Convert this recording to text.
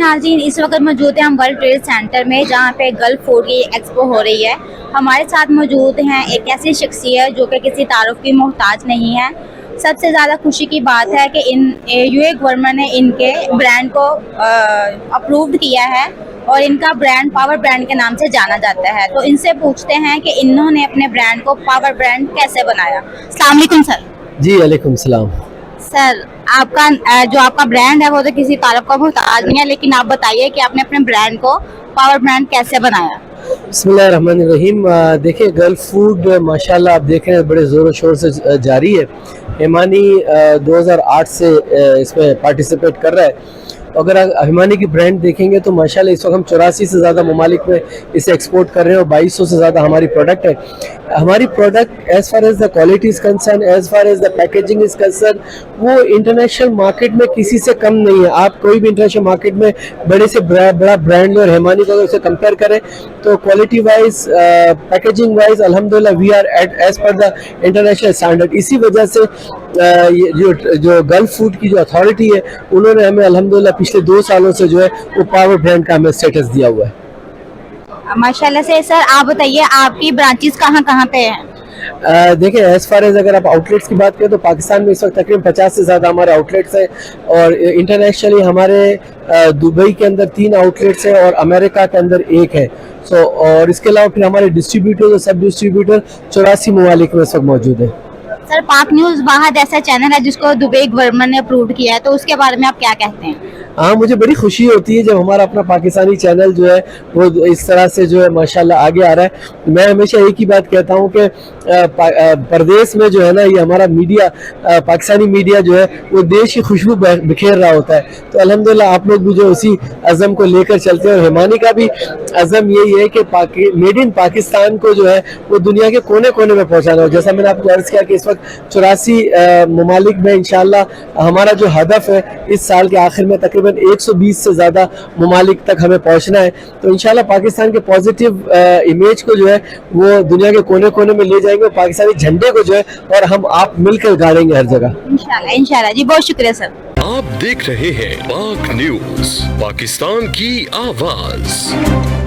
नाज़रीन, इस वक्त मौजूद हैं हम वर्ल्ड ट्रेड सेंटर में, जहाँ पे गल्फ फूड की एक्सपो हो रही है। हमारे साथ मौजूद हैं एक ऐसी शख्सियत जो कि किसी तारुफ की मोहताज नहीं है। सबसे ज़्यादा खुशी की बात है कि यूए गवर्नमेंट ने इनके ब्रांड को अप्रूव्ड किया है और इनका ब्रांड पावर ब्रांड के नाम से जाना जाता है। तो इनसे पूछते हैं कि इन्होंने अपने ब्रांड को पावर ब्रांड कैसे बनाया। अस्सलाम वालेकुम सर। जी वालेकुम सलाम। सर, आपका जो आपका ब्रांड है वो तो किसी तारुफ का मोहताज नहीं है, लेकिन आप बताइए कि आपने अपने ब्रांड को पावर ब्रांड कैसे बनाया। बिस्मिल्लाहिर्रहमानिर्रहीम। देखिए, गल्फ फूड माशाल्लाह आप देख रहे हैं बड़े ज़ोर शोर से जारी है। हिमानी 2008 से इसमें पार्टिसिपेट कर रहा है। अगर हिमानी की ब्रांड देखेंगे तो माशाल्लाह इस वक्त हम 84 से ज़्यादा ममालिक में इसे एक्सपोर्ट कर रहे हैं और 2200 से ज़्यादा हमारी प्रोडक्ट है। हमारी product as far as the quality is concern, as far as the packaging is concern, वो इंटरनेशनल मार्केट में किसी से कम नहीं है। आप कोई भी इंटरनेशनल मार्केट में बड़े से बड़ा ब्रांड और हिमानी को अगर उसे कंपेयर करें तो क्वालिटी वाइज, पैकेजिंग वाइज अल्हम्दुलिल्लाह we are as per the international standard. इसी वजह से जो गल्फ फूड की जो अथॉरिटी है उन्होंने हमें अल्हम्दुलिल्लाह पिछले 2 सालों से जो है वो पावर ब्रांड का हमें स्टेटस दिया हुआ है। माशाल्लाह से। सर, आप बताइए आपकी ब्रांचेस कहाँ कहाँ पे हैं। देखिए, एज फार एज अगर आप आउटलेट्स की बात करें तो पाकिस्तान में इस वक्त तकरीबन 50 से ज़्यादा हमारे आउटलेट्स हैं और इंटरनेशनली हमारे दुबई के अंदर 3 आउटलेट्स हैं और अमेरिका के अंदर 1 है। और इसके अलावा फिर हमारे डिस्ट्रीब्यूटर और सब डिस्ट्रीब्यूटर 84 ममालिक में इस वक्त मौजूद है। सर, पाक न्यूज़ वाहिद ऐसा चैनल है जिसको दुबई गवर्नमेंट ने अप्रूव किया है, तो उसके बारे में आप क्या कहते हैं। हाँ, मुझे बड़ी खुशी होती है जब हमारा अपना पाकिस्तानी चैनल जो है वो इस तरह से जो है माशाल्लाह आगे आ रहा है। मैं हमेशा एक ही बात कहता हूँ कि परदेश में जो है ना ये हमारा मीडिया, पाकिस्तानी मीडिया जो है वो देश की खुशबू बिखेर रहा होता है। तो अल्हम्दुलिल्लाह आप लोग भी जो उसी अज़म को लेकर चलते हैं और हिमानी का भी अज़म यही है कि मेड इन पाकिस्तान को जो है वो दुनिया के कोने कोने में पहुँचाना हो। जैसा मैंने आपको अर्ज़ किया कि इस वक्त 84 ममालिक में इंशाल्लाह हमारा जो हदफ है इस साल के आखिर में तकरीबन 120 से ज़्यादा ममालिक तक हमें पहुँचना है। तो इंशाल्लाह पाकिस्तान के पॉजिटिव इमेज को जो है वो दुनिया के कोने कोने में ले जाएंगे, पाकिस्तानी झंडे को जो है और हम आप मिलकर गाड़ेंगे हर जगह इंशाल्लाह। इंशाल्लाह जी, बहुत शुक्रिया सर। आप देख रहे हैं पाक न्यूज़, पाकिस्तान की आवाज़।